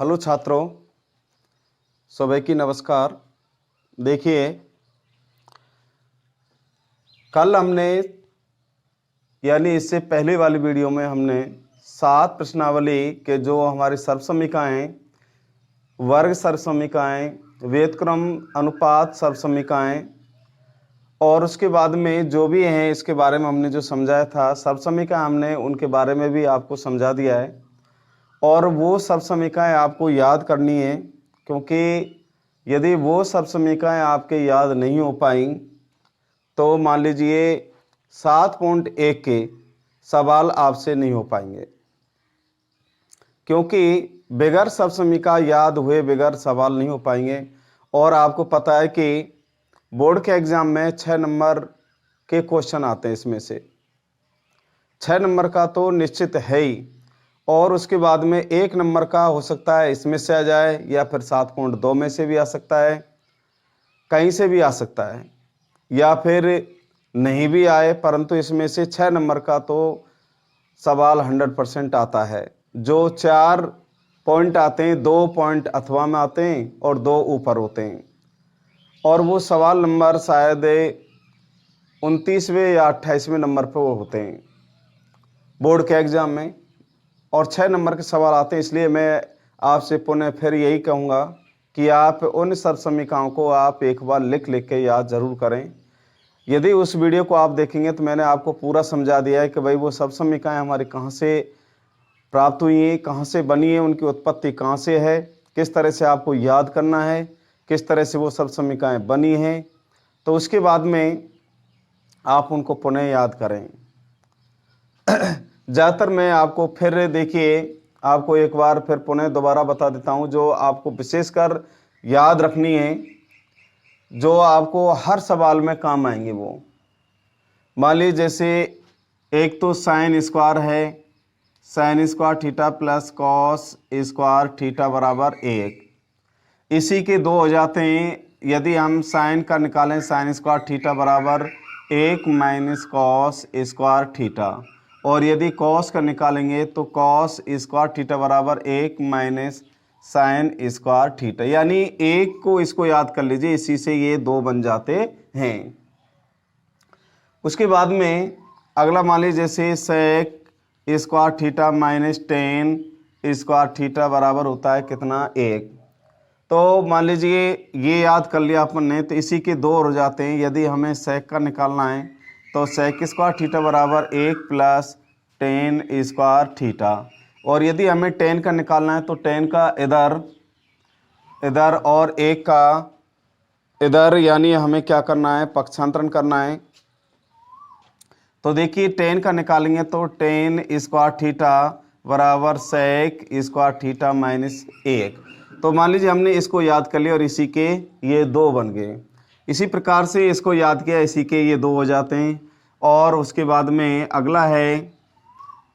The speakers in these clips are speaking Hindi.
हेलो छात्रों, सभी की नमस्कार। देखिए, कल हमने यानी इससे पहले वाली वीडियो में हमने 7 प्रश्नावली के जो हमारी सर्वसमीकाएँ, वर्ग सर्वसमीकाएँ, व्युत्क्रम अनुपात सर्वसमीकाएँ और उसके बाद में जो भी हैं इसके बारे में हमने जो समझाया था, सर्वसमीका हमने उनके बारे में भी आपको समझा दिया है। और वो सर्वसमीकाएँ आपको याद करनी है, क्योंकि यदि वो सर्वसमीकाएँ आपके याद नहीं हो पाई तो मान लीजिए 7.1 के सवाल आपसे नहीं हो पाएंगे, क्योंकि बगैर सर्वसमीका याद हुए बगैर सवाल नहीं हो पाएंगे। और आपको पता है कि बोर्ड के एग्ज़ाम में 6 नंबर के क्वेश्चन आते हैं, इसमें से 6 नंबर का तो निश्चित है ही, और उसके बाद में 1 नंबर का हो सकता है इसमें से आ जाए, या फिर 7.2 में से भी आ सकता है, कहीं से भी आ सकता है, या फिर नहीं भी आए, परंतु इसमें से 6 नंबर का तो सवाल 100% आता है। जो 4 पॉइंट आते हैं, 2 पॉइंट अथवा में आते हैं और 2 ऊपर होते हैं, और वो सवाल नंबर शायद 29वें या 28वें नंबर पर वो होते हैं बोर्ड के एग्ज़ाम में, और 6 नंबर के सवाल आते हैं। इसलिए मैं आपसे पुनः फिर यही कहूँगा कि आप उन सर्वसमीकाओं को आप एक बार लिख के याद ज़रूर करें। यदि उस वीडियो को आप देखेंगे तो मैंने आपको पूरा समझा दिया है कि भाई वो सर्वसमीकाएँ हमारी कहाँ से प्राप्त हुई हैं, कहाँ से बनी है, उनकी उत्पत्ति कहाँ से है, किस तरह से आपको याद करना है, किस तरह से वो सर्वसमीकाएँ बनी हैं। तो उसके बाद में आप उनको पुनः याद करें। ज़्यादातर मैं आपको फिर देखिए आपको एक बार फिर पुनः दोबारा बता देता हूँ, जो आपको विशेषकर याद रखनी है, जो आपको हर सवाल में काम आएंगे। वो मान लीजिए जैसे एक तो साइन स्क्वायर है, sine square theta plus cos square theta बराबर 1, इसी के 2 हो जाते हैं। यदि हम साइन का निकालें, साइन स्क्वायर थीटा बराबर 1 माइनस कॉस स्क्वायर थीटा, और यदि कॉस का निकालेंगे तो कॉस स्क्वायर थीटा बराबर 1 माइनस साइन स्क्वायर थीटा। यानी 1 को इसको याद कर लीजिए, इसी से ये 2 बन जाते हैं। उसके बाद में अगला मान लीजिए जैसे sec square theta minus tan square theta बराबर होता है कितना, 1। तो मान लीजिए ये याद कर लिया अपन ने, तो इसी के 2 हो जाते हैं। यदि हमें सेक का निकालना है तो सेक स्क्वायर थीटा बराबर 1 प्लस टेन स्क्वायर थीटा, और यदि हमें टेन का निकालना है तो टेन का इधर और 1 का इधर, यानी हमें क्या करना है, पक्षांतरण करना है। तो देखिए टेन का निकालेंगे तो टेन स्क्वायर थीटा बराबर सेक स्क्वायर थीटा माइनस 1। तो मान लीजिए हमने इसको याद कर लिया और इसी के ये 2 बन गए। इसी प्रकार से इसको याद किया, इसी के ये 2 हो जाते हैं। और उसके बाद में अगला है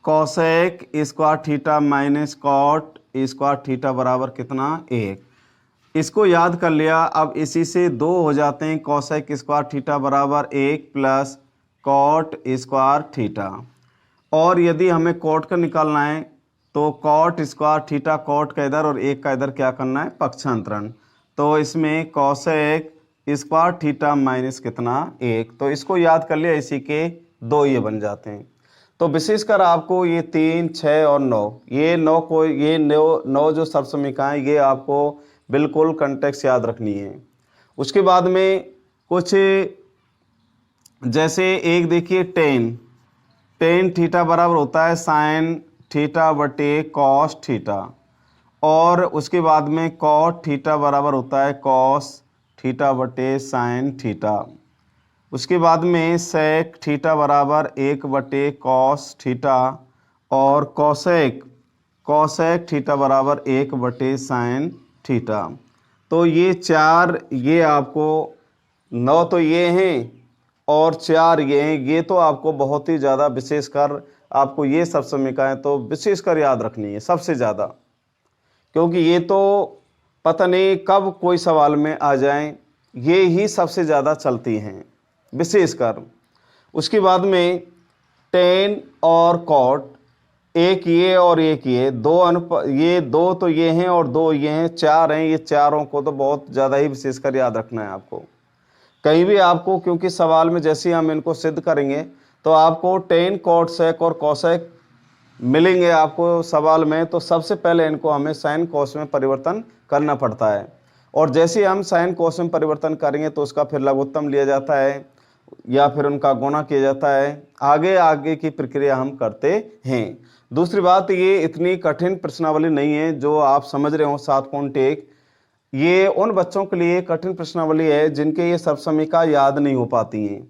cosec square theta minus cot square theta बराबर कितना, 1। इसको याद कर लिया। अब इसी से 2 हो जाते हैं। कॉसेक स्क्वायर थीटा बराबर 1 प्लस कॉट स्क्वायर थीटा, और यदि हमें कॉट का निकालना है तो कॉट स्क्वायर थीटा, कॉट का इधर और 1 का इधर क्या करना है, पक्षांतरण। तो इसमें कॉसेक स्क्वायर थीटा माइनस कितना, 1। तो इसको याद कर लिया, इसी के 2 ये बन जाते हैं। तो विशेषकर आपको ये 3, 6 और 9, ये 9 जो सर्वसमीकाएँ ये आपको बिल्कुल कंटेक्स्ट याद रखनी है। उसके बाद में कुछ जैसे एक देखिए टेन थीटा बराबर होता है साइन थीटा बटे कॉस थीटा, और उसके बाद में कॉट थीटा बराबर होता है कॉस थीटा बटे साइन थीटा। उसके बाद में सेक थीटा बराबर 1 बटे कॉस थीटा, और कॉसेक थीटा बराबर 1 बटे साइन थीटा। तो ये 4 ये आपको 9 तो ये हैं और 4 ये हैं। ये तो आपको बहुत ही ज़्यादा विशेषकर आपको ये सर्वसमीकाएँ तो विशेषकर याद रखनी है सबसे ज़्यादा, क्योंकि ये तो पता नहीं कब कोई सवाल में आ जाएं, ये ही सबसे ज़्यादा चलती हैं विशेषकर। उसके बाद में टेन और कॉट एक ये और एक ये दो ये दो तो ये हैं और दो ये हैं, चार हैं। ये चारों को तो बहुत ज़्यादा ही विशेषकर याद रखना है आपको। कहीं भी आपको, क्योंकि सवाल में जैसे ही हम इनको सिद्ध करेंगे तो आपको टेन कॉट सेक और कॉसेक मिलेंगे आपको सवाल में, तो सबसे पहले इनको हमें साइन कॉस में परिवर्तन करना पड़ता है। और जैसे ही हम साइन कॉस में परिवर्तन करेंगे तो उसका फिर लघुत्तम लिया जाता है या फिर उनका गुणा किया जाता है। आगे आगे की प्रक्रिया हम करते हैं। दूसरी बात, ये इतनी कठिन प्रश्नावली नहीं है जो आप समझ रहे हो 7.1। ये उन बच्चों के लिए कठिन प्रश्नावली है जिनके ये सर्वसमीका याद नहीं हो पाती हैं।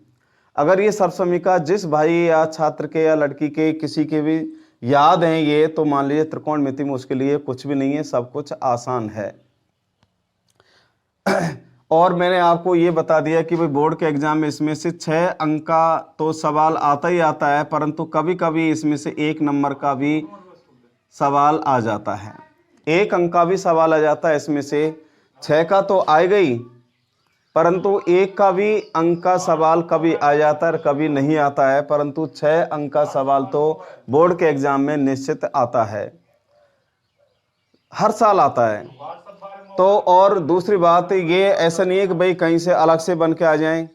अगर ये सर्वसमीका जिस भाई या छात्र के या लड़की के किसी के भी याद हैं ये, तो मान लीजिए त्रिकोणमिति में उसके लिए कुछ भी नहीं है, सब कुछ आसान है। और मैंने आपको ये बता दिया कि भाई बोर्ड के एग्जाम में इसमें से 6 अंक का तो सवाल आता ही आता है, परंतु कभी कभी इसमें से 1 नंबर का भी सवाल आ जाता है। 1 अंक का भी सवाल आ जाता है। इसमें से 6 का तो आएगा ही, परंतु 1 का भी अंक का सवाल कभी आ जाता है, कभी नहीं आता है, परंतु 6 अंक का सवाल तो बोर्ड के एग्जाम में निश्चित आता है, हर साल आता है। तो और दूसरी बात, ये ऐसा नहीं है कि भाई कहीं से अलग से बन के आ जाएं,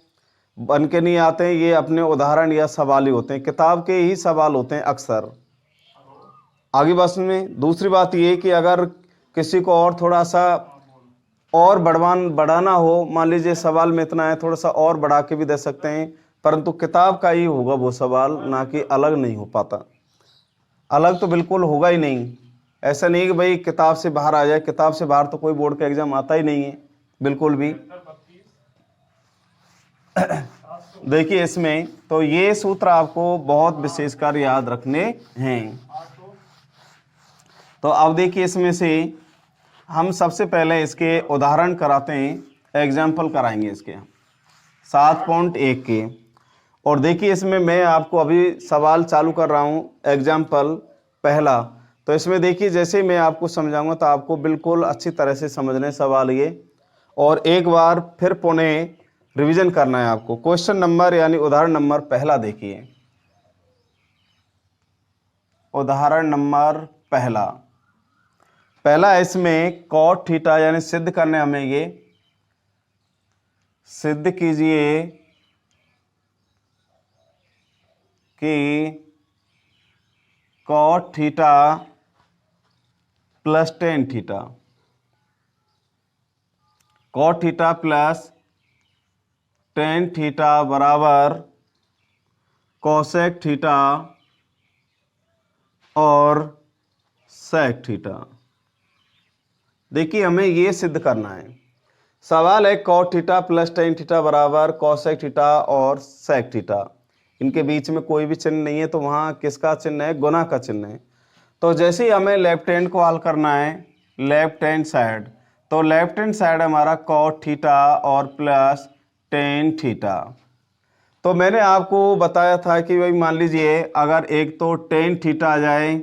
बन के नहीं आते हैं। ये अपने उदाहरण या सवाल ही होते हैं, किताब के ही सवाल होते हैं अक्सर। आगे बस में दूसरी बात ये कि अगर किसी को और थोड़ा सा और बढ़ाना हो, मान लीजिए सवाल में इतना है, थोड़ा सा और बढ़ा के भी दे सकते हैं, परंतु किताब का ही होगा वो सवाल, ना कि अलग नहीं हो पाता। अलग तो बिल्कुल होगा ही नहीं। ऐसा नहीं कि भाई किताब से बाहर आ जाए, किताब से बाहर तो कोई बोर्ड का एग्जाम आता ही नहीं है बिल्कुल भी। देखिए इसमें तो ये सूत्र आपको बहुत विशेषकर याद रखने हैं। तो अब देखिए इसमें से हम सबसे पहले इसके उदाहरण कराते हैं, एग्जाम्पल कराएंगे इसके 7.1 के। और देखिए इसमें मैं आपको अभी सवाल चालू कर रहा हूँ, एग्जाम्पल पहला। तो इसमें देखिए जैसे ही मैं आपको समझाऊंगा तो आपको बिल्कुल अच्छी तरह से समझने सवाल ये, और एक बार फिर पुनः रिवीजन करना है आपको। क्वेश्चन नंबर यानी उदाहरण नंबर पहला देखिए, उदाहरण नंबर पहला इसमें कॉट थीटा यानी सिद्ध करने हमें ये सिद्ध कीजिए कि cot theta plus tan theta, cot theta plus tan theta बराबर कोसेक थीटा और सेक थीटा। देखिए हमें ये सिद्ध करना है। सवाल है cot theta plus tan theta बराबर कोसेक थीटा और सेक थीटा। इनके बीच में कोई भी चिन्ह नहीं है, तो वहाँ किसका चिन्ह है? गुना का चिन्ह है। तो जैसे ही हमें लेफ्ट हैंड को हल करना है, लेफ्ट हैंड साइड, तो लेफ्ट हैंड साइड हमारा कॉट थीटा और प्लस टेन थीटा। तो मैंने आपको बताया था कि भाई मान लीजिए अगर एक तो टेन थीटा आ जाए,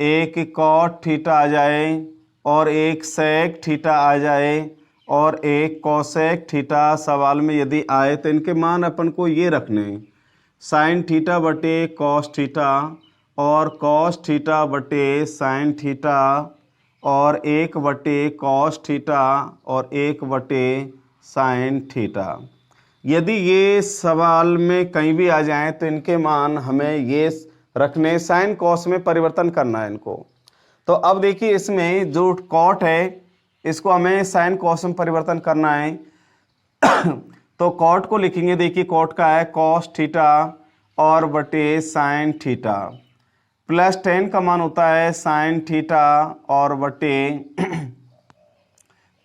एक कॉट थीटा आ जाए और एक सेक थीटा आ जाए और एक कोसेक थीटा सवाल में यदि आए, तो इनके मान अपन को ये रखने हैं, साइन थीटा बटे कॉस थीटा और कॉस थीटा बटे साइन थीटा और 1 बटे कॉस थीटा और 1 बटे साइन थीटा। यदि ये सवाल में कहीं भी आ जाएं तो इनके मान हमें ये रखने, साइन कॉस में परिवर्तन करना है इनको। तो अब देखिए इसमें जो कॉट है इसको हमें साइन कॉस में परिवर्तन करना है। तो कॉट को लिखेंगे, देखिए कॉट का है कॉस थीटा और बटे साइन थीटा, प्लस टेन का मान होता है साइन थीटा और बटे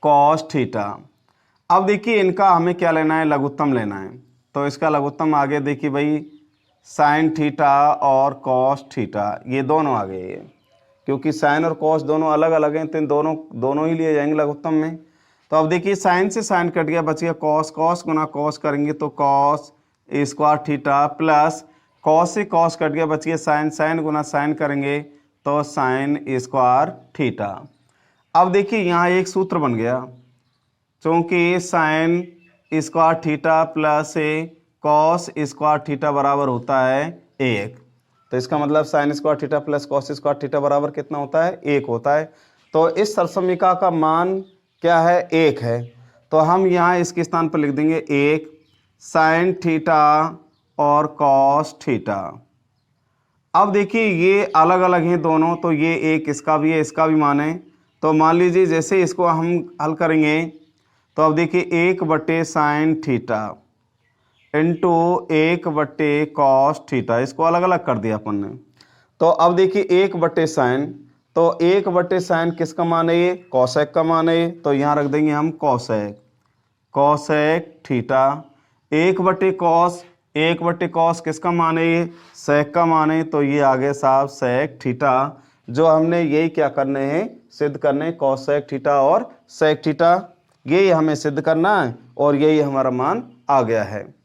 कॉस थीटा। अब देखिए इनका हमें क्या लेना है? लघुत्तम लेना है। तो इसका लघुत्तम आगे देखिए भाई साइन थीटा और कॉस थीटा, ये दोनों आ गए ये, क्योंकि साइन और कॉस दोनों अलग अलग हैं, तो इन दोनों ही लिए जाएंगे लघुत्तम में। तो अब देखिए साइन से साइन कट गया, बच गया कॉस, कॉस गुना कॉस करेंगे तो cos square theta, plus cos से कॉस कट गया, बच गया साइन, साइन गुना साइन करेंगे तो साइन स्क्वायर थीटा। अब देखिए यहाँ एक सूत्र बन गया, क्योंकि sine square theta plus cos square theta बराबर होता है 1। तो इसका मतलब sine square theta plus cos square theta बराबर कितना होता है, 1 होता है। तो इस सरसमीका का मान क्या है, 1 है। तो हम यहाँ इसके स्थान पर लिख देंगे 1 साइन थीटा और कॉस थीटा। अब देखिए ये अलग अलग हैं दोनों, तो ये एक इसका भी है, इसका भी मान है। तो मान लीजिए जैसे इसको हम हल करेंगे तो अब देखिए 1 sine theta into 1 cos theta, इसको अलग अलग कर दिया अपन ने। तो अब देखिए 1 साइन, तो 1 साइन किसका मान है, ये कॉसेक का मान है। तो यहाँ रख देंगे हम cosec, cosec theta. 1 cos, 1 cos किसका मान है, ये सेक का मान है। तो ये आ गया साहब सेक थीटा। जो हमने यही क्या करने हैं, सिद्ध करने, कॉसेक थीटा और सेक थीटा, यही हमें सिद्ध करना है और यही हमारा मान आ गया है।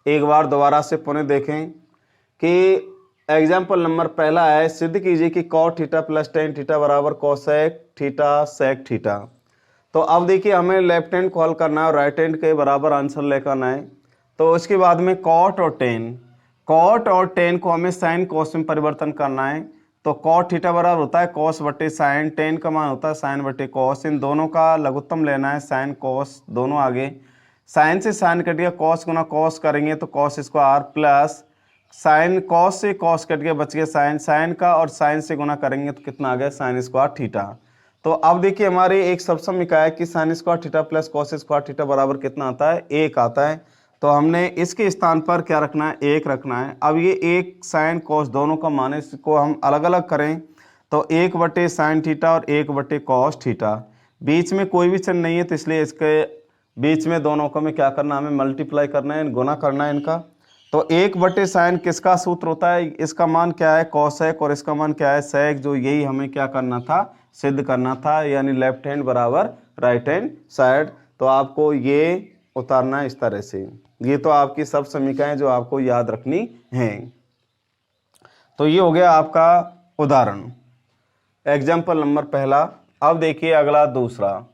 एक बार दोबारा से पुनः देखें कि एग्जाम्पल नंबर पहला है, सिद्ध कीजिए कि cot theta plus tan theta बराबर कॉसेक थीटा सेक थीटा। तो अब देखिए हमें लेफ्ट हैंड को हल करना है और राइट हैंड के बराबर आंसर लेकर आना है। तो उसके बाद में कॉट और टेन को हमें साइन कॉस में परिवर्तन करना है। तो कॉट थीटा बराबर होता है कॉस बटे साइन, टेन का मान होता है साइन बटे कॉस। इन दोनों का लघुत्तम लेना है, साइन कॉस दोनों आगे, साइन से साइन कट गया, कॉस गुना कॉस करेंगे तो cos square plus sign, cos से कॉस कट गया बच गया साइन, साइन का और साइन से गुना करेंगे तो कितना आ गया साइन स्क्वायर थीटा। तो अब देखिए हमारे एक सबसमीका है कि sine square theta plus cos square theta बराबर कितना आता है, 1 आता है। तो हमने इसके स्थान पर क्या रखना है, 1 रखना है। अब ये 1 साइन कॉस दोनों का मान है, इसको हम अलग अलग करें तो 1 साइन थीटा और 1 कॉस थीटा, बीच में कोई भी चिन्ह नहीं है तो इसलिए इसके बीच में दोनों को में क्या करना है, हमें मल्टीप्लाई करना है, गुना करना है इनका। तो 1 साइन किसका सूत्र होता है, इसका मान क्या है कॉसेक और इसका मान क्या है सेक, जो यही हमें क्या करना था, सिद्ध करना था, यानी लेफ्ट हैंड बराबर राइट हैंड साइड। तो आपको ये उतारना है इस तरह से। ये तो आपकी सब समीकरण जो आपको याद रखनी है। तो ये हो गया आपका उदाहरण, एग्जाम्पल नंबर पहला। अब देखिए अगला दूसरा।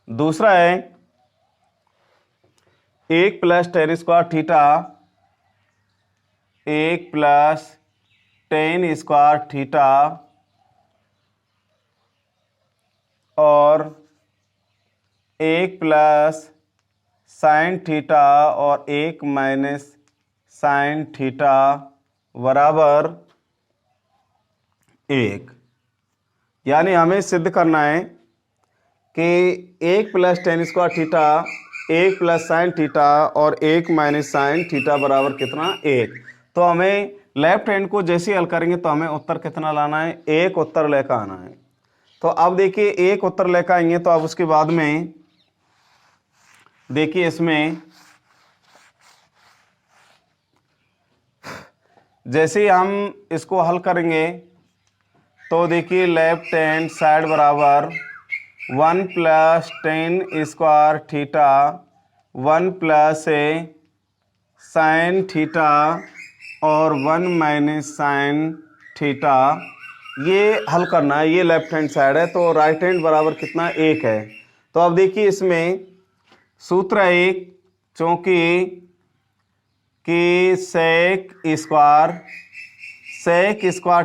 दूसरा है 1 plus ten square theta, 1 plus ten square theta और 1 प्लस साइन थीटा और 1 माइनस साइन थीटा बराबर 1। यानी हमें सिद्ध करना है कि 1 plus ten square theta, 1 plus sign theta और 1 माइनस साइन थीटा बराबर कितना, 1। तो हमें लेफ्ट हैंड को जैसे हल करेंगे तो हमें उत्तर कितना लाना है, 1 उत्तर लेकर आना है। तो अब देखिए 1 उत्तर लेकर आएंगे तो अब उसके बाद में देखिए इसमें जैसे ही हम इसको हल करेंगे तो देखिए लेफ्ट हैंड साइड बराबर 1 plus ten square theta 1 plus sign theta और 1 माइनस साइन थीटा, ये हल करना है। ये लेफ्ट हैंड साइड है। तो राइट हैंड बराबर कितना, 1 है। तो अब देखिए इसमें सूत्र है एक, चूंकि कि सेक स्क्वायर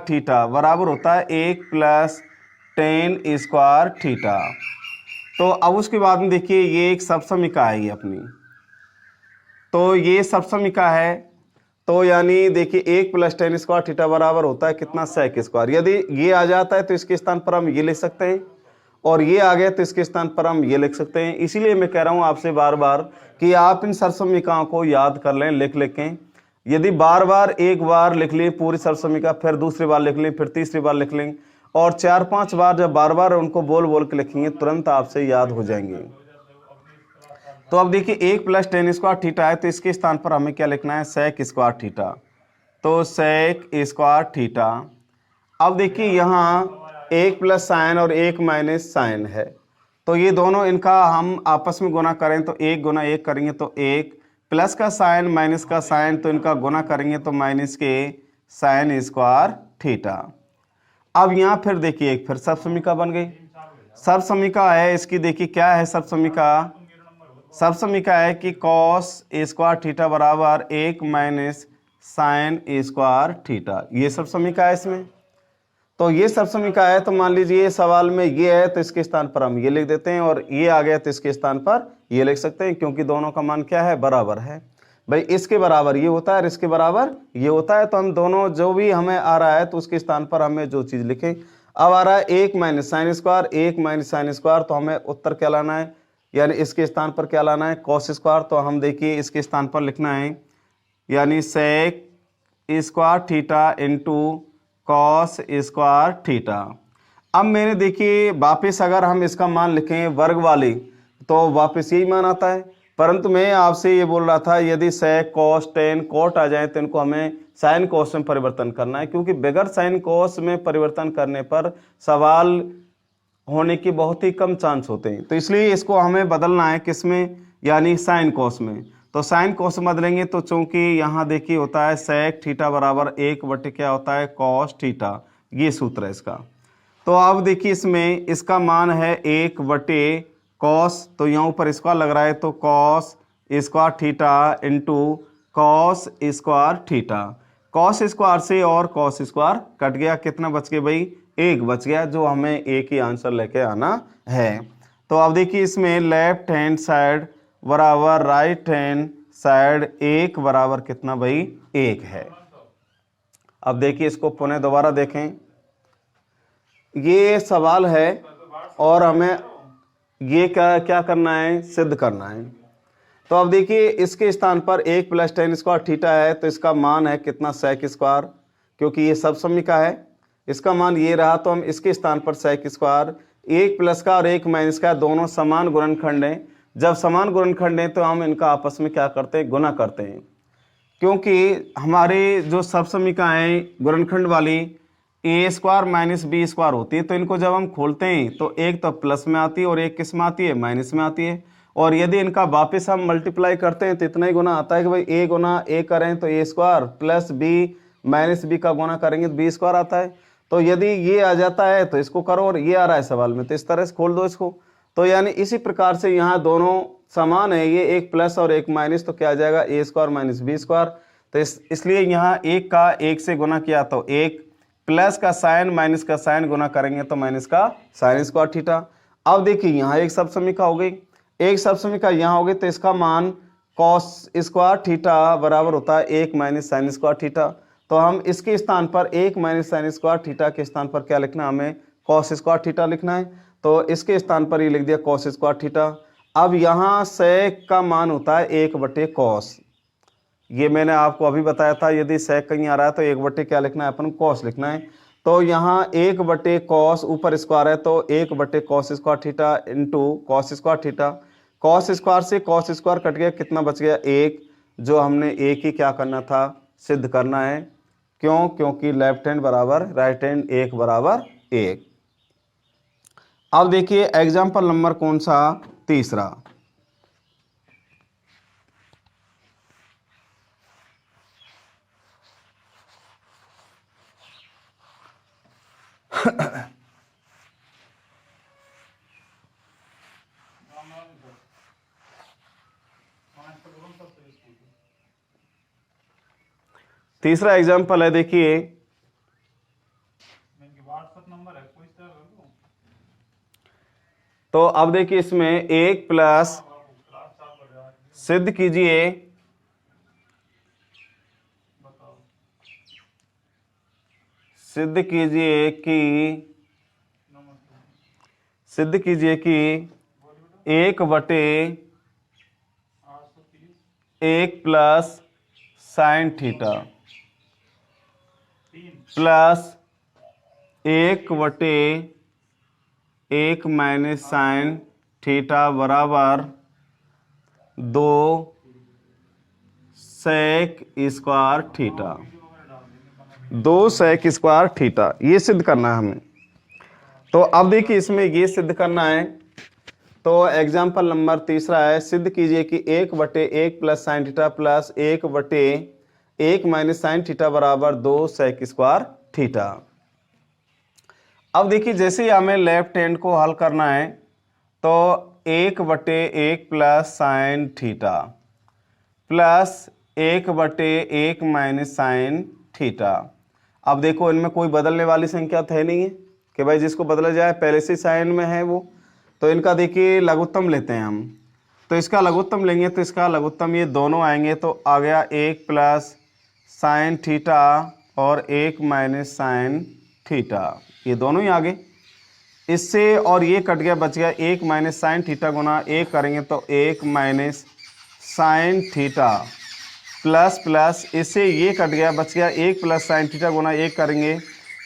थीटा बराबर होता है 1 प्लस टेन स्क्वायर थीटा। तो अब उसके बाद में देखिए ये एक सबसमीका है ये अपनी, तो ये सबसमीका है। तो यानी देखिए 1 प्लस टेन स्क्वायर थीटा बराबर होता है कितना, सेक स्क्वायर। यदि ये आ जाता है तो इसके स्थान पर हम ये लिख सकते हैं और ये आ गया तो इसके स्थान पर हम ये लिख सकते हैं। इसीलिए मैं कह रहा हूं आपसे बार बार कि आप इन सरसमीकाओं को याद कर लें, लिख लें। यदि बार बार एक बार लिख लें पूरी सरसमीका, फिर दूसरी बार लिख लें, फिर तीसरी बार लिख लें और 4-5 बार जब बार बार उनको बोल बोल के लिखेंगे तुरंत आपसे याद हो जाएंगे। तो अब देखिए 1 प्लस टेन स्क्वायर थीटा है तो इसके स्थान पर हमें क्या लिखना है, सेक स्क्वायर थीटा। तो सेक स्क्वायर थीटा। अब देखिए यहाँ 1 प्लस साइन और 1 माइनस साइन है, तो ये दोनों इनका हम आपस में गुना करें तो 1 गुना 1 करेंगे तो 1 प्लस का साइन माइनस का साइन, तो इनका गुना करेंगे तो माइनस के साइन स्क्वायर थीटा। अब यहाँ फिर देखिए एक फिर सब समीका बन गई। सब समीका है इसकी, देखिए क्या है सब समीका। सब समीका है कि कॉस स्क्वायर थीटा बराबर 1 माइनस साइन स्क्वायर थीटा, ये सब समीका है इसमें। तो ये सब समीका है, तो मान लीजिए सवाल में ये है तो इसके स्थान पर हम ये लिख देते हैं, और ये आ गया तो इसके स्थान पर ये लिख सकते हैं, क्योंकि दोनों का मान क्या है, बराबर है। भाई इसके बराबर ये होता है और इसके बराबर ये होता है, तो हम दोनों जो भी हमें आ रहा है तो उसके स्थान पर हमें जो चीज लिखें। अब आ रहा है 1 minus sine square, 1 minus sine square, तो हमें उत्तर क्या लाना है, यानी इसके स्थान पर क्या लाना है, कॉस स्क्वायर। तो हम देखिए इसके स्थान पर लिखना है, यानी sec square theta into cos square theta. अब मैंने देखिए वापस अगर हम इसका मान लिखें वर्ग वाले तो वापस यही मान आता है, परंतु मैं आपसे ये बोल रहा था यदि सेक कॉस टेन कोट आ जाए तो इनको हमें साइन कॉस में परिवर्तन करना है, क्योंकि बगैर साइन कॉस में परिवर्तन करने पर सवाल होने की बहुत ही कम चांस होते हैं। तो इसलिए इसको हमें बदलना है किसमें, यानी साइन कॉस में। तो साइन कॉस बदलेंगे तो चूंकि यहाँ देखिए होता है सेक थीटा बराबर 1 बटे क्या होता है, कॉस थीटा, ये सूत्र है इसका। तो अब देखिए इसमें इसका मान है 1 बटे कॉस, तो यहाँ ऊपर स्क्वायर लग रहा है तो cos square theta into cos square theta. Cos square से और कॉस स्क्वायर कट गया, कितना बच गया भाई, 1 बच गया, जो हमें एक ही आंसर लेके आना है। तो अब देखिए इसमें लेफ्ट हैंड साइड बराबर राइट हैंड साइड 1 बराबर कितना भाई, 1 है। अब देखिए इसको पुनः दोबारा देखें, ये सवाल है और हमें ये क्या करना है, सिद्ध करना है। तो अब देखिए इसके स्थान पर 1 प्लस टेन स्क्वायर थीटा है, तो इसका मान है कितना, सेक स्क्वायर, क्योंकि ये सब समीका है, इसका मान ये रहा, तो हम इसके स्थान पर सेक स्क्वायर, 1 प्लस का और 1 माइनस का दोनों समान गुणनखंड हैं। जब समान गुणनखंड हैं तो हम इनका आपस में क्या करते हैं, गुना करते हैं, क्योंकि हमारे जो सब समीकाएं गुणनखंड वाली ए स्क्वायर माइनस बी स्क्वायर होती है, तो इनको जब हम खोलते हैं तो एक तो प्लस में आती है और एक किस में आती है, माइनस में आती है। और यदि इनका वापस हम मल्टीप्लाई करते हैं तो इतना ही गुना आता है कि भाई ए गुना ए करें तो A square plus B minus B का गुना करेंगे तो बी स्क्वायर आता है। तो यदि ये आ जाता है तो इसको करो, और ये आ रहा है सवाल में तो इस तरह से खोल दो इसको। तो यानी इसी प्रकार से यहाँ दोनों समान है, ये एक प्लस और एक माइनस, तो क्या आ जाएगा, ए स्क्वायर माइनस बी स्क्वायर। तो इसलिए यहाँ एक का एक से गुना किया तो एक, प्लस का साइन माइनस का साइन गुना करेंगे तो माइनस का साइन स्क्वायर थीटा। अब देखिए यहाँ एक सब समीका हो गई, एक सब समीका यहाँ हो गई, तो इसका मान कॉस स्क्वायर थीटा बराबर होता है 1 माइनस साइन स्क्वायर थीटा। तो हम इसके स्थान पर 1 माइनस साइन स्क्वायर थीटा के स्थान पर क्या लिखना, हमें कॉस स्क्वायर थीटा लिखना है, तो इसके स्थान पर ये लिख दिया कॉस स्क्वायर थीटा। अब यहाँ सेक का मान होता है 1 बटे कॉस, ये मैंने आपको अभी बताया था, यदि सेक कहीं आ रहा है तो 1 बटे क्या लिखना है, अपन कॉस लिखना है। तो यहाँ 1 बटे कॉस, ऊपर स्क्वायर है तो 1 बटे cos square theta into cos square theta. Cos square से कॉस स्क्वायर कट गया, कितना बच गया, 1, जो हमने एक ही क्या करना था, सिद्ध करना है। क्यों, क्योंकि लेफ्ट हैंड बराबर राइट हैंड 1 बराबर 1। अब देखिए एग्जाम्पल नंबर कौन सा, तीसरा। तीसरा एग्जाम्पल है, देखिए तो अब देखिए इसमें 1 प्लस, सिद्ध कीजिए सिद्ध कीजिए कि 1 बटे 1 प्लस साइन थीटा प्लस 1 बटे 1 माइनस साइन थीटा बराबर 2 sec square theta, 2 sec square theta, ये सिद्ध करना है हमें। तो अब देखिए इसमें ये सिद्ध करना है, तो एग्जाम्पल नंबर तीसरा है, सिद्ध कीजिए कि 1/1 plus sine theta plus 1/1 minus sine theta बराबर 2 सेक स्क्वायर थीटा। अब देखिए जैसे ही हमें लेफ्ट हैंड को हल करना है तो 1/1 plus sine theta plus 1/1 minus sine theta. अब देखो इनमें कोई बदलने वाली संख्या तो है नहीं है कि भाई जिसको बदला जाए, पहले से साइन में है वो, तो इनका देखिए लघुत्तम लेते हैं हम। तो इसका लघुत्तम लेंगे तो इसका लघुत्तम ये दोनों आएंगे तो आ गया 1 प्लस साइन थीटा और 1 माइनस साइन थीटा, ये दोनों ही आ गए। इससे और ये कट गया, बच गया 1 माइनस साइन थीटा गुना 1 करेंगे तो 1 minus sine theta plus plus इससे ये कट गया, बच गया 1 प्लस साइन थीटा गुना 1 करेंगे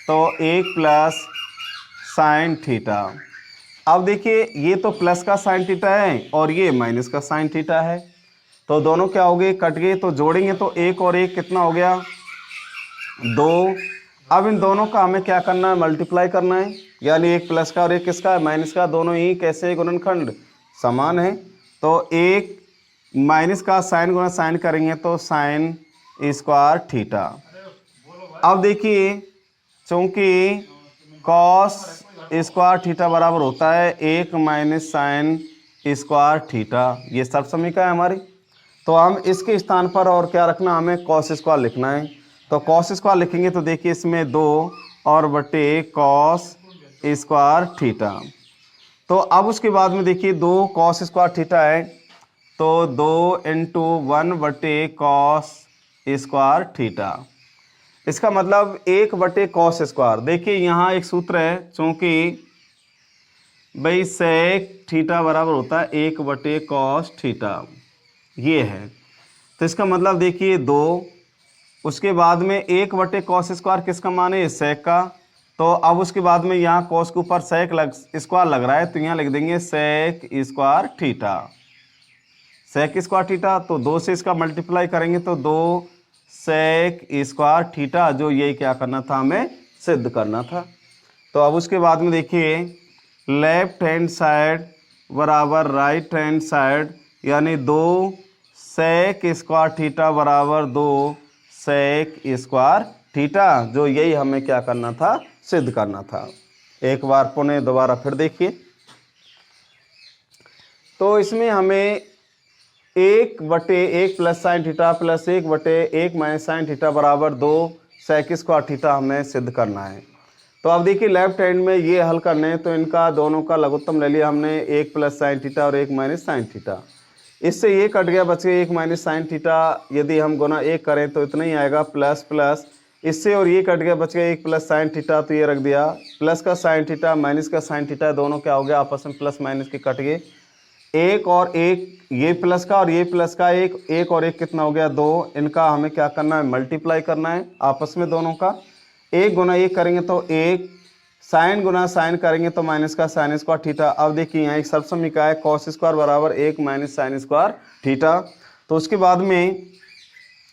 तो 1 प्लस साइन थीटा। अब देखिए ये तो प्लस का साइन थीटा है और ये माइनस का साइन थीटा है, तो दोनों क्या हो गए, कट गए। तो जोड़ेंगे तो 1 और 1 कितना हो गया, 2। अब इन दोनों का हमें क्या करना है, मल्टीप्लाई करना है, यानी एक प्लस का और एक किसका है, माइनस का। दोनों ही कैसे गुणनखंड समान है, तो 1 माइनस का साइन गुना साइन करेंगे तो साइन स्क्वायर थीटा। अब देखिए चूंकि कॉस स्क्वायर थीटा बराबर होता है 1 माइनस साइन स्क्वायर थीटा, ये सब समीकरण है हमारी। तो हम इसके स्थान पर और क्या रखना, हमें कॉस स्क्वायर लिखना है। तो कॉस स्क्वायर लिखेंगे तो देखिए इसमें 2 और बटे कॉस स्क्वायर थीटा। तो अब उसके बाद में देखिए 2 कॉस स्क्वायर थीटा है तो 2 इंटू 1 बटे कॉस स्क्वायर थीटा। इसका मतलब 1 बटे कॉस स्क्वायर। देखिए यहाँ एक सूत्र है, चूंकि भाई सेक थीटा बराबर होता है 1 बटे कॉस थीटा, ये है। तो इसका मतलब देखिए 2, उसके बाद में 1 बटे कॉस स्क्वायर किसका मान है, सेक का। तो अब उसके बाद में यहाँ कॉस के ऊपर सेक स्क्वायर लग रहा है तो यहाँ लिख देंगे sec square theta, sec square theta. तो 2 से इसका मल्टीप्लाई करेंगे तो 2 सेक स्क्वायर थीटा, जो यही क्या करना था, हमें सिद्ध करना था। तो अब उसके बाद में देखिए लेफ्ट हैंड साइड बराबर राइट हैंड साइड, यानी 2 सेक स्क्वायर थीटा बराबर 2 सेक स्क्वायर थीटा, जो यही हमें क्या करना था, सिद्ध करना था। एक बार पुनः दोबारा फिर देखिए, तो इसमें हमें 1/1 plus sine theta plus 1/1 minus sine theta बराबर 2 सेक स्क्वायर थीटा हमें सिद्ध करना है। तो अब देखिए लेफ्ट हैंड में ये हल करने हैं तो इनका दोनों का लघुत्तम ले लिया हमने, 1 प्लस साइन थीटा और 1 माइनस साइन थीटा। इससे ये कट गया, बच गया 1 माइनस साइन थीटा, यदि हम गुना 1 करें तो इतना ही आएगा, प्लस प्लस इससे और ये कट गया, बच गया 1 प्लस साइन थीटा, तो ये रख दिया प्लस का साइन थीटा माइनस का साइन थीटा, दोनों क्या हो गया, आपस में प्लस माइनस के कट गए। 1 और 1, ये प्लस का और ये प्लस का, 1 और 1 कितना हो गया, 2। इनका हमें क्या करना है, मल्टीप्लाई करना है आपस में दोनों का। 1 गुना 1 करेंगे तो 1, साइन गुना साइन करेंगे तो माइनस का साइन स्क्वायर थीटा। अब देखिए यहाँ एक सब समीकरण है, कॉस स्क्वायर बराबर 1 माइनस साइन स्क्वायर थीटा। तो उसके बाद में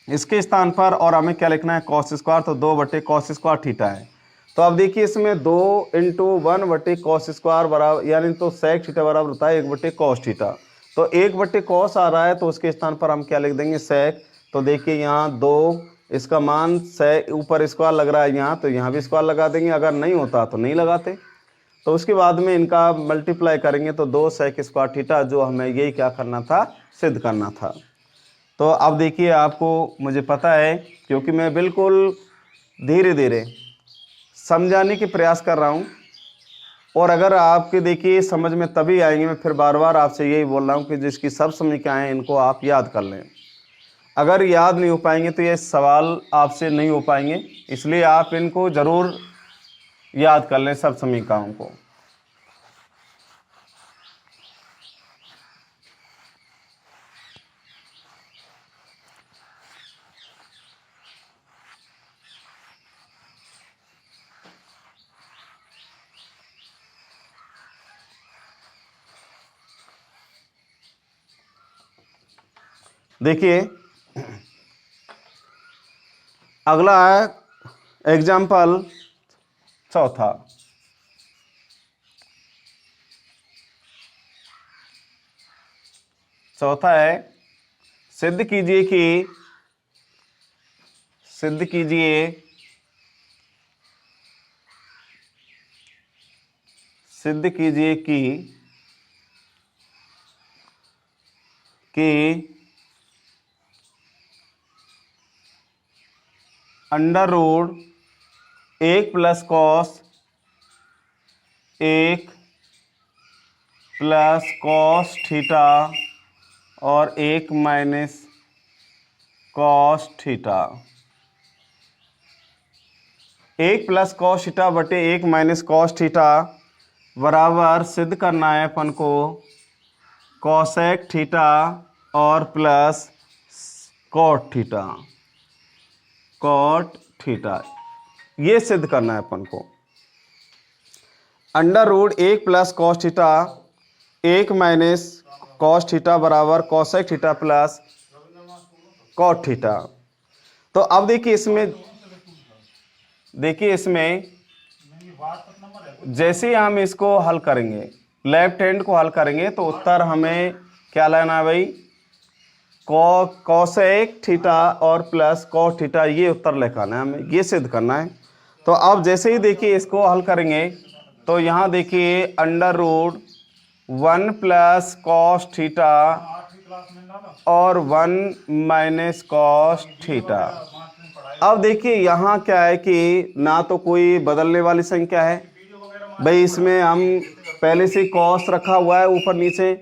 इसके स्थान पर और हमें क्या लिखना है, कॉस स्क्वायर, तो 2 बटे कॉस स्क्वायर थीटा है। तो अब देखिए इसमें 2 इंटू 1 बटे कॉस स्क्वायर बराबर, यानी तो सेक थीटा बराबर होता है 1 बटे कॉस थीटा। तो 1 बटे कॉस आ रहा है तो उसके स्थान पर हम क्या लिख देंगे, सेक। तो देखिए यहाँ 2, इसका मान सेक, ऊपर स्क्वायर लग रहा है यहाँ, तो यहाँ भी स्क्वायर लगा देंगे, अगर नहीं होता तो नहीं लगाते। तो उसके बाद में इनका मल्टीप्लाई करेंगे तो 2 सेक स्क्वायर थीटा, जो हमें यही क्या करना था, सिद्ध करना था। तो अब देखिए आपको, मुझे पता है क्योंकि मैं बिल्कुल धीरे धीरे समझाने के प्रयास कर रहा हूँ, और अगर आपके देखिए समझ में तभी आएंगे, मैं फिर बार बार आपसे यही बोल रहा हूँ कि जिसकी सब समीकरण हैं इनको आप याद कर लें। अगर याद नहीं हो पाएंगे तो ये सवाल आपसे नहीं हो पाएंगे, इसलिए आप इनको ज़रूर याद कर लें सब समीकरणों को। देखिए अगला है एग्जाम्पल चौथा। चौथा है सिद्ध कीजिए कि under root 1 plus cos theta और 1 minus cos theta, 1 plus cos theta बटे 1 माइनस कॉस थीटा बराबर सिद्ध करना है अपन को कॉसेक थीटा और प्लस कॉट थीटा, ये सिद्ध करना है अपन को। Under root 1 plus cos theta 1 minus cos theta बराबर cosec theta plus cot theta. तो अब देखिए इसमें जैसे ही हम इसको हल करेंगे, लेफ्ट हैंड को हल करेंगे, तो उत्तर हमें क्या लेना है भाई, कॉसेक थीटा और प्लस कॉट थीटा, ये उत्तर लिखाना है हमें, ये सिद्ध करना है। तो अब जैसे ही देखिए इसको हल करेंगे तो यहाँ देखिए under root 1 plus cos theta और 1 माइनस कॉस थीटा। अब देखिए यहाँ क्या है कि ना तो कोई बदलने वाली संख्या है भाई, इसमें हम पहले से कॉस रखा हुआ है ऊपर नीचे,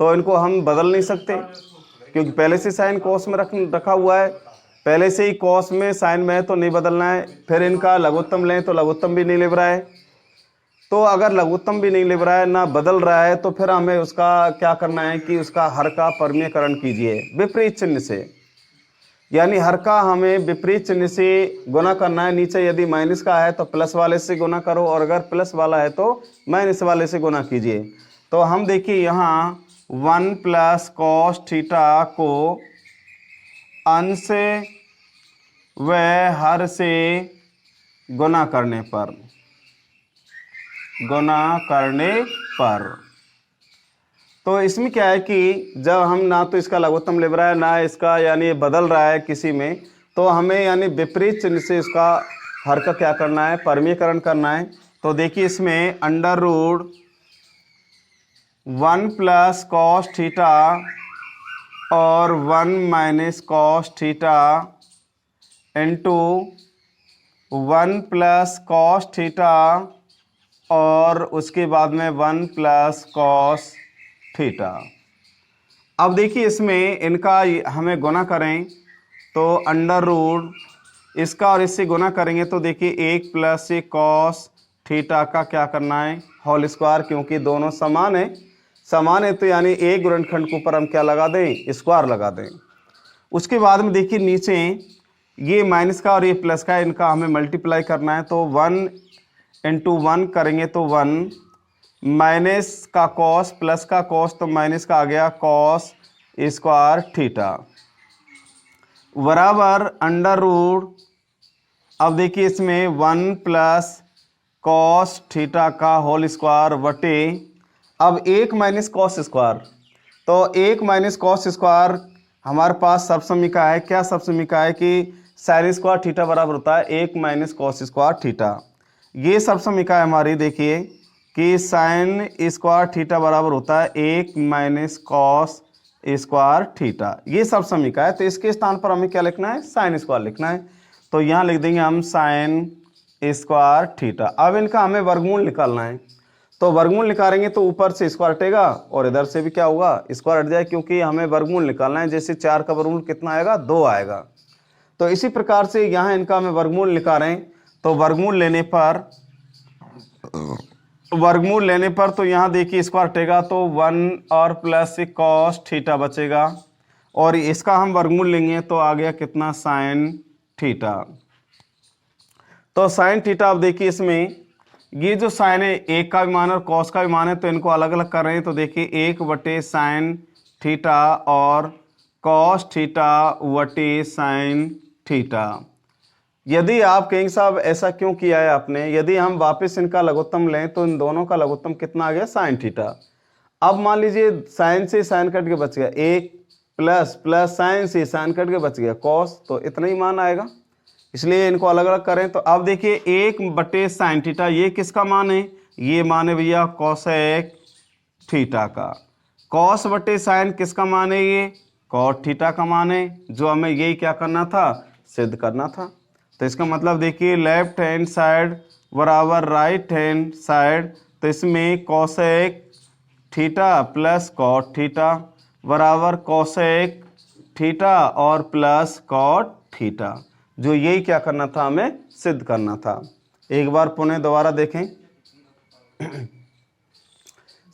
तो इनको हम बदल नहीं सकते क्योंकि पहले से साइन कॉस में रखा हुआ है, पहले से ही कॉस में साइन में है तो नहीं बदलना है। फिर इनका लघुत्तम लें तो लघुत्तम भी नहीं ले रहा है, तो अगर लघुत्तम भी नहीं ले रहा है ना बदल रहा है, तो फिर हमें उसका क्या करना है कि उसका हर का परमीयकरण कीजिए विपरीत चिन्ह से, यानी हर का हमें विपरीत चिन्ह से गुना करना है। नीचे यदि माइनस का है तो प्लस वाले से गुना करो, और अगर प्लस वाला है तो माइनस वाले से गुना कीजिए। तो हम देखिए यहाँ 1 प्लस कॉस थीटा को अंश व हर से गुना करने पर तो इसमें क्या है कि जब हम ना तो इसका लघुत्तम ले रहा है ना इसका यानी बदल रहा है किसी में, तो हमें यानी विपरीत चिन्ह से इसका हर का क्या करना है, परमीयकरण करना है। तो देखिए इसमें under root 1 plus cos theta और 1 minus cos theta into 1 plus cos theta और उसके बाद में 1 प्लस कॉस थीटा। अब देखिए इसमें इनका हमें गुना करें तो अंडर रूट इसका और इससे गुना करेंगे तो देखिए 1 प्लस कॉस थीटा का क्या करना है, होल स्क्वायर, क्योंकि दोनों समान है तो यानी एक गुणनखंड के ऊपर हम क्या लगा दें, स्क्वायर लगा दें। उसके बाद में देखिए नीचे ये माइनस का और ये प्लस का, इनका हमें मल्टीप्लाई करना है, तो 1 इंटू 1 करेंगे तो 1 माइनस का कॉस प्लस का कॉस, तो माइनस का आ गया कॉस स्क्वायर थीटा बराबर अंडर रूट। अब देखिए इसमें 1 प्लस कॉस थीटा का होल स्क्वायर बटे अब 1 माइनस कॉस स्क्वायर, तो 1 माइनस कॉस स्क्वायर हमारे पास सब समीका है। क्या सब समीका है कि साइन स्क्वायर थीटा बराबर होता है 1 माइनस कॉस स्क्वायर थीटा। ये सब समीका है हमारी, देखिए कि साइन स्क्वायर थीटा बराबर होता है 1 माइनस कॉस स्क्वायर थीटा, ये सब समीका है। तो इसके स्थान पर हमें क्या लिखना है, साइन स्क्वायर लिखना है, तो यहाँ लिख देंगे हम साइन स्क्वायर थीटा। अब इनका हमें वर्गमूल निकालना है, तो वर्गमूल निकालेंगे तो ऊपर से स्क्वायर हटेगा और इधर से भी क्या होगा, स्क्वायर हट जाए, क्योंकि हमें वर्गमूल निकालना है। जैसे 4 का वर्गमूल कितना आएगा, 2 आएगा। तो इसी प्रकार से यहाँ इनका हमें वर्गमूल निकालें तो वर्गमूल लेने पर तो यहाँ देखिए स्क्वायर हटेगा तो 1 और प्लस कॉस थीटा बचेगा, और इसका हम वर्गमूल लेंगे तो आ गया कितना, साइन थीटा। तो साइन थीटा, अब देखिए इसमें ये जो साइन है 1 का भी मान है और कॉस का भी मान है, तो इनको अलग अलग कर रहे हैं। तो देखिए 1 बटे साइन थीटा और कॉस थीटा बटे साइन थीटा। यदि आप कहेंगे साहब ऐसा क्यों किया है आपने, यदि हम वापस इनका लघुत्तम लें तो इन दोनों का लघुत्तम कितना आ गया, साइन थीटा। अब मान लीजिए साइन से साइन कट के बच गया, एक प्लस प्लस साइन से साइन कट के बच गया कॉस, तो इतना ही मान आएगा, इसलिए इनको अलग अलग करें। तो अब देखिए 1/sin थीटा, ये किसका मान है, ये मान है भैया कोसेक थीटा का। कॉस बटे साइन किसका मान है, ये कॉट थीटा का मान है, जो हमें यही क्या करना था, सिद्ध करना था। तो इसका मतलब देखिए लेफ्ट हैंड साइड बराबर राइट हैंड साइड, तो इसमें cosec theta plus cot theta बराबर कोसेक थीटा और प्लस कॉट थीटा, जो यही क्या करना था, हमें सिद्ध करना था। एक बार पुनः दोबारा देखें।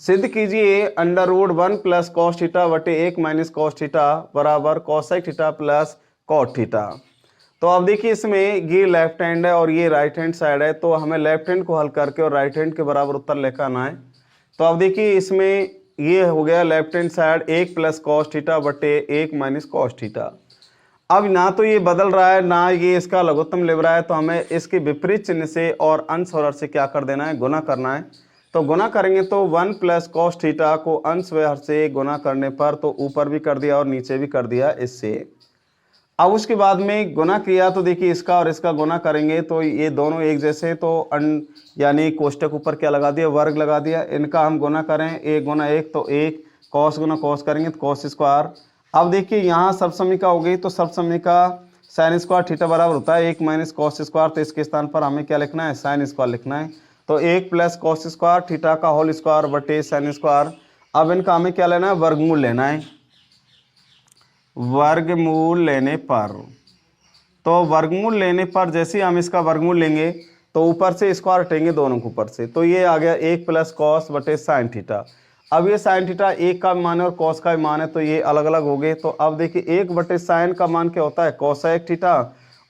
सिद्ध कीजिए √1 प्लस कॉस थीटा बटे 1 माइनस कॉस थीटा बराबर cosec theta plus cot theta. तो अब देखिए इसमें ये लेफ्ट हैंड है और ये राइट हैंड साइड है, तो हमें लेफ्ट हैंड को हल करके और राइट हैंड के बराबर उत्तर लेकर आना है। तो अब देखिए इसमें ये हो गया left hand side 1 plus cos theta बटे 1 माइनस कॉस थीटा। अब ना तो ये बदल रहा है ना ये इसका लघुत्तम ले रहा है, तो हमें इसके विपरीत चिन्ह से और अंश और हर से क्या कर देना है, गुना करना है। तो गुना करेंगे तो 1 प्लस कॉस थीटा को अंश व हर से गुना करने पर तो ऊपर भी कर दिया और नीचे भी कर दिया इससे। अब उसके बाद में गुना किया तो देखिए इसका और इसका गुना करेंगे तो ये दोनों एक जैसे, तो यानी कोष्टक ऊपर क्या लगा दिया, वर्ग लगा दिया। इनका हम गुना करें 1 गुना 1 तो 1, कॉस गुना कॉस करेंगे तो कॉस स्क्वायर। अब देखिए यहाँ सब समीका हो गई, तो सब समीका साइन स्क्वायर थीटा बराबर होता है 1 माइनस कॉस स्क्वायर, तो इसके स्थान पर हमें क्या लिखना है, साइन स्क्वायर लिखना है। तो 1 प्लस कॉस स्क्वायर थीटा का होल स्क्वायर बटे साइन स्क्वायर। अब इनका हमें क्या लेना है, वर्गमूल लेना है। वर्गमूल लेने पर, तो वर्गमूल लेने पर जैसे हम इसका वर्गमूल लेंगे तो ऊपर से स्क्वायर हटेंगे दोनों के ऊपर से, तो ये आ गया 1 प्लस कॉस बटे साइन थीटा। अब ये साइन थीटा 1 का मान है और कॉस का मान है, तो ये अलग अलग हो गए। तो अब देखिए 1 बटे साइन का मान क्या होता है, कोसेक थीटा,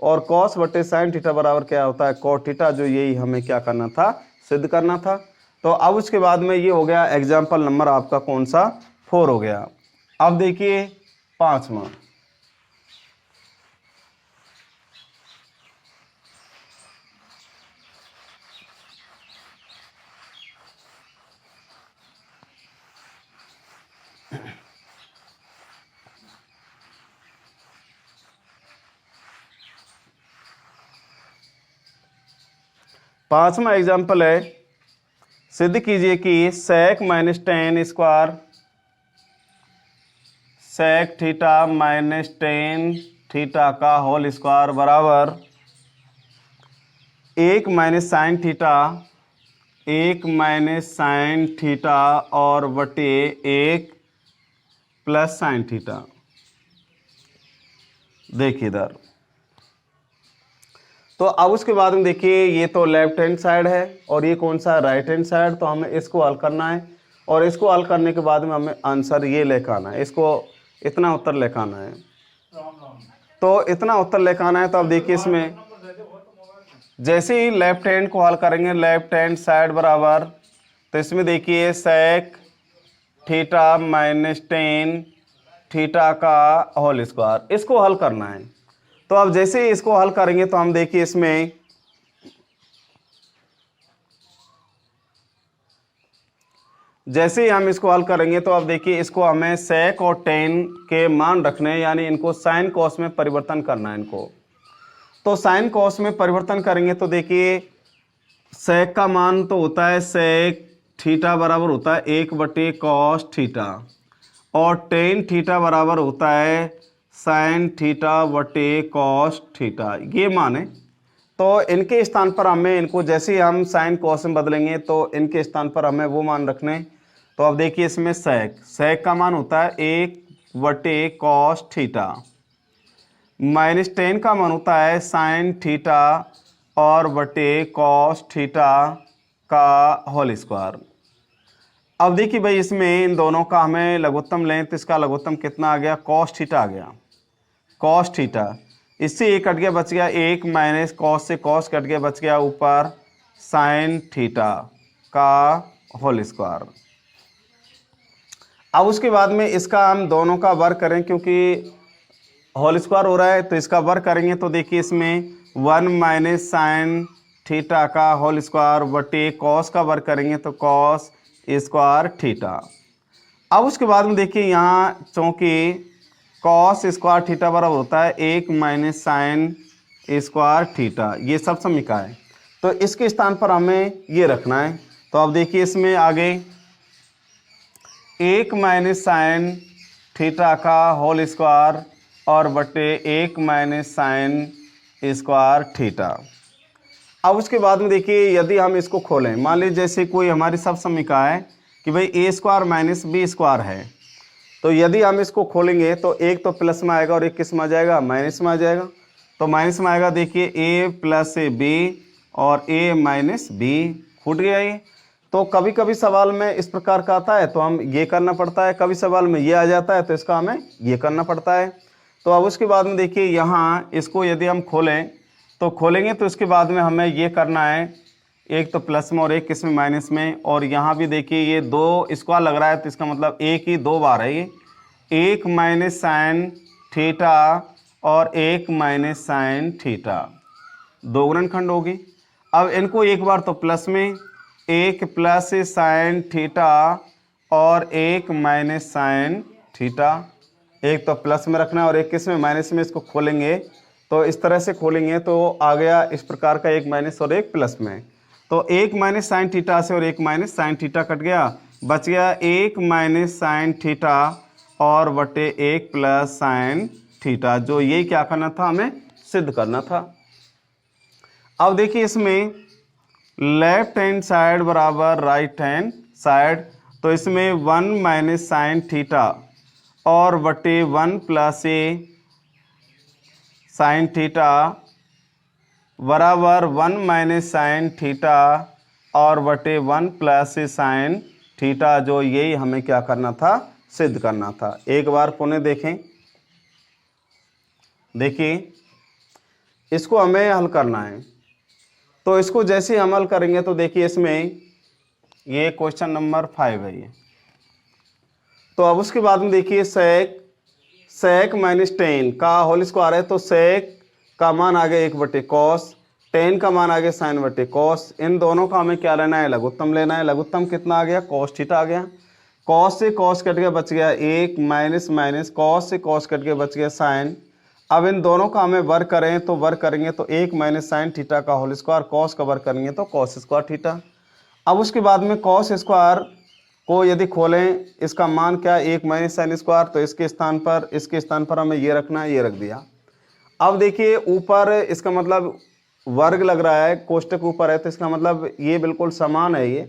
और कॉस बटे साइन थीटा बराबर क्या होता है, कॉट थीटा, जो यही हमें क्या करना था, सिद्ध करना था। तो अब उसके बाद में ये हो गया एग्जाम्पल नंबर आपका कौन सा, 4 हो गया। अब देखिए 5वां, पांचवा एग्जाम्पल है, सिद्ध कीजिए कि sec minus tan square sec theta minus tan theta का होल स्क्वायर बराबर 1 minus sine theta 1 minus sine theta और बटे 1 प्लस साइन थीटा। देखिए इधर, तो अब उसके बाद में देखिए ये तो लेफ्ट हैंड साइड है और ये कौन सा, राइट हैंड साइड, तो हमें इसको हल करना है और इसको हल करने के बाद में हमें आंसर ये लेकर आना है, इसको इतना उत्तर लेकर आना है। तो इतना उत्तर लेकर आना है, तो अब देखिए इसमें जैसे ही लेफ्ट हैंड को हल करेंगे, लेफ्ट हैंड साइड बराबर, तो इसमें देखिए sec theta minus tan theta का होल स्क्वायर, इसको हल करना है। तो अब जैसे ही इसको हल करेंगे तो हम देखिए इसमें जैसे ही हम इसको हल करेंगे तो अब देखिए इसको हमें सेक और टेन के मान रखने हैं, यानी इनको साइन कॉस में परिवर्तन करना है इनको। तो साइन कॉस में परिवर्तन करेंगे तो देखिए सेक का मान तो होता है सेक थीटा बराबर होता है 1 बटे कॉस थीटा और टेन थीटा बराबर होता है साइन थीटा बटे कॉस थीटा, ये मान है। तो इनके स्थान पर हमें इनको जैसे ही हम साइन कॉस में बदलेंगे तो इनके स्थान पर हमें वो मान रखने। तो अब देखिए इसमें सेक का मान होता है 1 बटे कॉस थीटा माइनस टेन का मान होता है साइन थीटा और बटे कॉस थीटा का होल स्क्वायर। अब देखिए भाई इसमें इन दोनों का हमें लघुत्तम लें तो इसका लघुत्तम कितना आ गया, कॉस थीटा आ गया, कॉस थीटा, इससे एक कट गया बच गया 1 माइनस कॉस से कॉस कट गया बच गया ऊपर साइन थीटा का होल स्क्वायर। अब उसके बाद में इसका हम दोनों का वर्ग करें, क्योंकि होल स्क्वायर हो रहा है तो इसका वर्ग करेंगे तो देखिए इसमें 1 माइनस साइन थीटा का होल स्क्वायर बटे कॉस का वर्ग करेंगे तो कॉस स्क्वायर थीटा। अब उसके बाद में देखिए यहाँ चूंकि कॉस स्क्वायर थीटा बराबर होता है 1 माइनस साइन स्क्वायर थीटा, ये सब समीका है, तो इसके स्थान पर हमें ये रखना है। तो अब देखिए इसमें आगे 1 माइनस साइन थीटा का होल स्क्वायर और बटे 1 माइनस साइन स्क्वायर थीटा। अब उसके बाद में देखिए यदि हम इसको खोलें, मान लीजिए जैसे कोई हमारी सब समीका है कि भाई ए स्क्वायर माइनस बी स्क्वायर है, तो यदि हम इसको खोलेंगे तो एक तो प्लस में आएगा और एक किस में आ जाएगा, माइनस में आ जाएगा। तो माइनस में आएगा, देखिए ए प्लस बी और ए माइनस बी, फूट गया ये। तो कभी कभी सवाल में इस प्रकार का आता है तो हम ये करना पड़ता है, कभी सवाल में ये आ जाता है तो इसका हमें ये करना पड़ता है। तो अब उसके बाद में देखिए यहाँ इसको यदि हम खोलें तो खोलेंगे तो इसके बाद में हमें ये करना है, एक तो प्लस में और एक किस में, माइनस में। और यहाँ भी देखिए ये 2 स्क्वायर लग रहा है तो इसका मतलब एक ही 2 बार है ये, 1 माइनस साइन थीटा और 1 माइनस साइन थीटा, 2 गुणनखंड होगी। अब इनको एक बार तो प्लस में, 1 प्लस साइन थीटा और 1 माइनस साइन थीटा, एक तो प्लस में रखना है और एक किस में, माइनस में। इसको खोलेंगे तो इस तरह से खोलेंगे तो आ गया इस प्रकार का, एक माइनस और एक प्लस में। तो 1 माइनस साइन थीटा से और 1 माइनस साइन थीटा कट गया, बच गया 1 माइनस साइन थीटा और बटे 1 प्लस साइन थीटा, जो ये क्या करना था, हमें सिद्ध करना था। अब देखिए इसमें लेफ्ट हैंड साइड बराबर राइट हैंड साइड, तो इसमें 1 माइनस साइन थीटा और बटे 1 प्लस साइन थीटा बराबर 1 माइनस साइन थीटा और बटे 1 प्लस साइन थीटा, जो यही हमें क्या करना था, सिद्ध करना था। एक बार पुनः देखें, देखिए इसको हमें हल करना है। तो इसको जैसे ही हम हल करेंगे तो देखिए इसमें ये क्वेश्चन नंबर 5 है ये। तो अब उसके बाद में देखिए सेक माइनस टेन का होल स्क्वायर है, तो सेक का मान आ गया 1 बटे कॉस, टेन का मान आ गया साइन बटे कॉस। इन दोनों का हमें क्या लेना है, लघुत्तम लेना है। लघुत्तम कितना आ गया, कॉस थीटा आ गया। कॉस से कॉस कट गया, बच गया 1 माइनस माइनस कॉस से कॉस कट गया, बच गया साइन। अब इन दोनों का हमें वर्ग करें तो वर्ग करेंगे तो 1 माइनस साइन थीटा का होल स्क्वायर, कॉस का वर्ग करेंगे तो कॉस स्क्वायर थीटा। अब उसके बाद में कॉस स्क्वायर को यदि खोलें, इसका मान क्या है, 1 माइनस साइन स्क्वायर, तो इसके स्थान पर हमें ये रखना है, ये रख दिया। अब देखिए ऊपर इसका मतलब वर्ग लग रहा है, कोष्टक ऊपर है, तो इसका मतलब ये बिल्कुल समान है ये,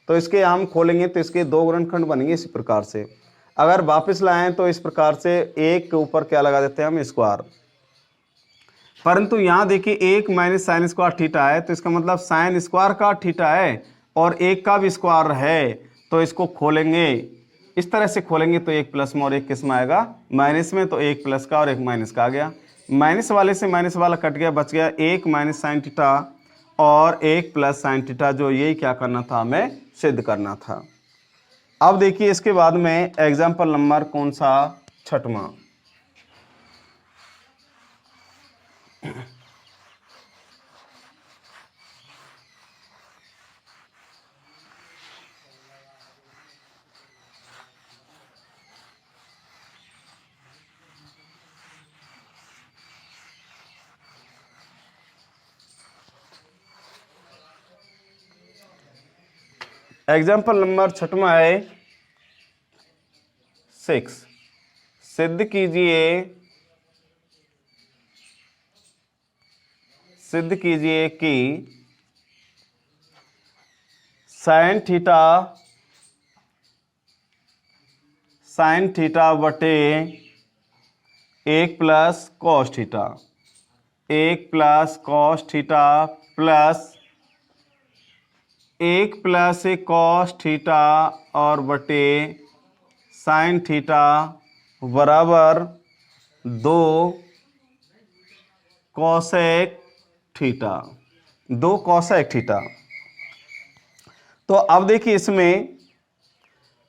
तो इसके हम खोलेंगे तो इसके 2 गुणनखंड बनेंगे इसी प्रकार से। अगर वापस लाएं तो इस प्रकार से एक के ऊपर क्या लगा देते हैं हम, स्क्वायर। परंतु यहाँ देखिए 1 माइनस साइन स्क्वायर थीटा है, तो इसका मतलब साइन स्क्वायर का थीटा है और 1 का भी स्क्वायर है, तो इसको खोलेंगे इस तरह से खोलेंगे तो 1 प्लस में और 1 किस में आएगा, माइनस में। तो 1 प्लस का और 1 माइनस का आ गया, माइनस वाले से माइनस वाला कट गया, बच गया 1 माइनस साइन थीटा और 1 प्लस साइन थीटा, जो यही क्या करना था, हमें सिद्ध करना था। अब देखिए इसके बाद में एग्जाम्पल नंबर कौन सा, 6वां। एग्जाम्पल नंबर 6वां है 6। सिद्ध कीजिए कि साइन थीटा बटे 1 plus cos theta, 1 plus cos theta plus 1 plus cos theta और बटे साइन थीटा बराबर 2 कॉसेक थीटा, 2 कॉसेक थीटा। तो अब देखिए इसमें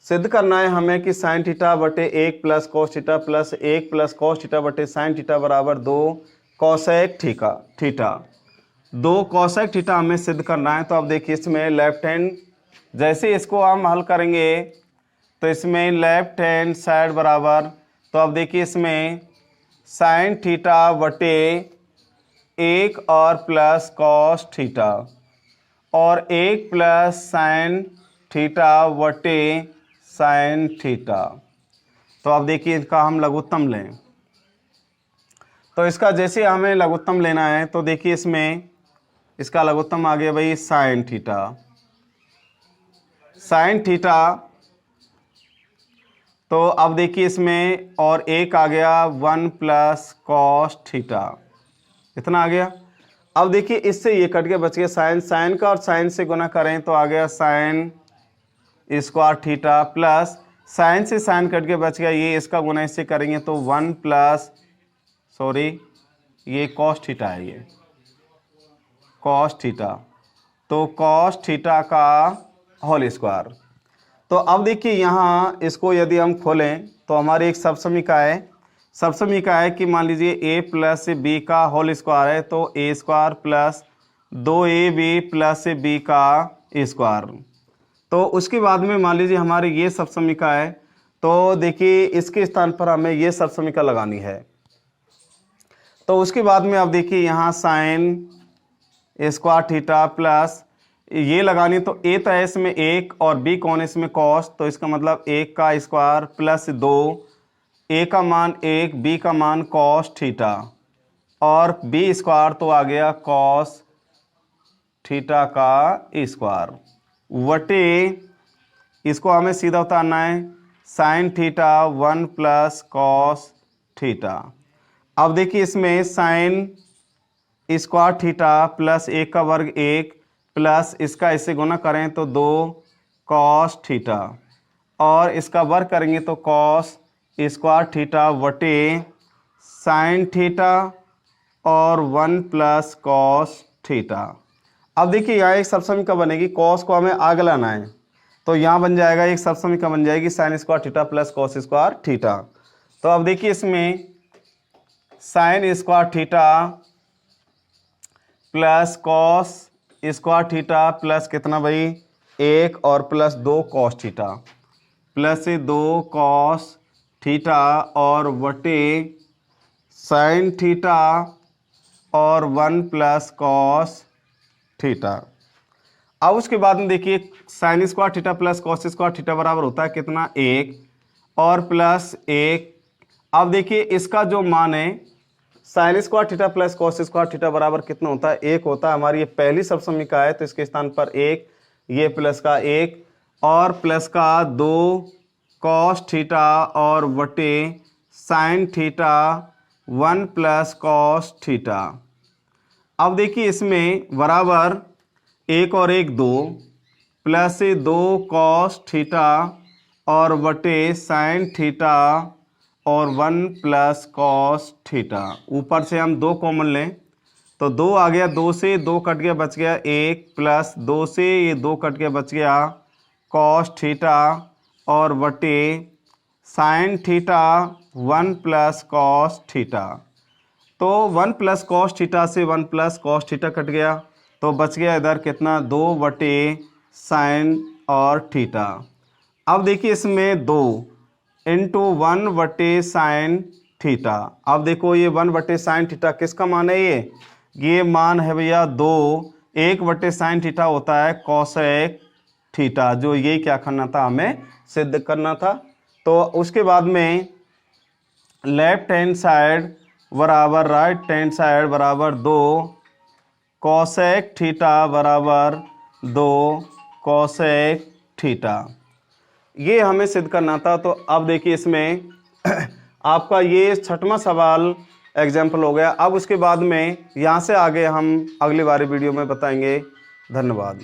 सिद्ध करना है हमें कि साइन थीटा बटे 1 plus cos theta plus 1 plus cos theta बटे साइन थीटा बराबर 2 कॉसेक थीटा, 2 कॉसेक थीटा हमें सिद्ध करना है। तो अब देखिए इसमें लेफ्ट हैंड, जैसे इसको हम हल करेंगे तो इसमें लेफ्ट हैंड साइड बराबर, तो अब देखिए इसमें साइन थीटा बटे 1 और प्लस कॉस थीटा, और 1 प्लस साइन थीटा बटे साइन थीटा। तो अब देखिए इसका हम लघुत्तम लें, तो इसका जैसे हमें लघुत्तम लेना है तो देखिए इसमें इसका लघुत्तम आ गया भाई साइन थीटा। साइन थीटा, तो अब देखिए इसमें और एक आ गया 1 प्लस कॉस थीटा, इतना आ गया। अब देखिए इससे ये कट के बच गया साइन, साइन का और साइन से गुना करें तो आ गया sine square theta, plus sign से साइन कट के बच गया, ये इसका गुना इससे करेंगे तो 1 प्लस ये कॉस थीटा है, ये कॉस थीटा, तो कॉस थीटा का होल स्क्वायर। तो अब देखिए यहाँ इसको यदि हम खोलें तो हमारी एक सबसमीका है, सबसमीका है कि मान लीजिए a प्लस बी का होल स्क्वायर है, तो a square plus 2ab plus b का स्क्वायर। तो उसके बाद में मान लीजिए हमारी ये सबसमीका है, तो देखिए इसके स्थान पर हमें ये सबसमीका लगानी है। तो उसके बाद में अब देखिए यहाँ साइन स्क्वायर थीटा प्लस ये लगानी, तो ए तो है इसमें 1 और बी कौन है इसमें कॉस, तो इसका मतलब 1 का स्क्वायर प्लस 2, ए का मान 1, बी का मान कॉस थीटा, और बी स्क्वायर तो आ गया कॉस थीटा का स्क्वायर, वटे इसको हमें सीधा उतारना है sign theta 1 plus cos theta. अब देखिए इसमें साइन स्क्वायर थीटा प्लस 1 का वर्ग 1 प्लस इसका इससे गुना करें तो 2 कॉस थीटा, और इसका वर्ग करेंगे तो कॉस स्क्वायर थीटा वटे साइन थीटा और 1 प्लस कॉस थीटा। अब देखिए यहाँ एक सबसमीका बनेगी, कॉस को हमें आगे लाना है, तो यहाँ बन जाएगा एक सबसमीका बन जाएगी sine square theta plus cos square theta. तो अब देखिए इसमें sine square theta plus cos square theta plus कितना भाई 1 और plus 2 cos theta, plus 2 cos theta और वटे साइन थीटा और 1 प्लस कॉस थीटा। अब उसके बाद में देखिए sine square theta plus cos square theta बराबर होता है कितना 1 और प्लस 1। अब देखिए इसका जो मान है sine square theta plus cos square theta बराबर कितना होता है 1 होता है। हमारी ये पहली सबसमीका है तो इसके स्थान पर 1, ये प्लस का 1 और प्लस का 2 कॉस थीटा और वटे sine theta 1 plus cos theta. अब देखिए इसमें बराबर 1 और 1 2 प्लस 2 कॉस थीटा और वटे साइन थीटा और 1 प्लस कॉस थीटा। ऊपर से हम 2 कॉमन लें तो 2 आ गया, 2 से 2 कट गया बच गया 1 प्लस 2 से ये 2 कट गया बच गया कॉस थीटा और वटे sine theta 1 plus cos theta. तो 1 प्लस कॉस थीटा से 1 प्लस कॉस थीटा कट गया तो बच गया इधर कितना 2 बटे साइन और थीटा। अब देखिए इसमें 2 इंटू 1 बटे साइन थीटा। अब देखो ये 1 बटे साइन थीटा किसका मान है, ये मान है भैया 2, 1 बटे साइन थीटा होता है कोसेक थीटा, जो ये क्या करना था हमें सिद्ध करना था। तो उसके बाद में लेफ्ट हैंड साइड बराबर राइट हैंड साइड बराबर 2 कोसेक थीटा बराबर 2 कोसेक थीटा, ये हमें सिद्ध करना था। तो अब देखिए इसमें आपका ये 6वां सवाल एग्जाम्पल हो गया। अब उसके बाद में यहाँ से आगे हम अगली बारी वीडियो में बताएंगे। धन्यवाद।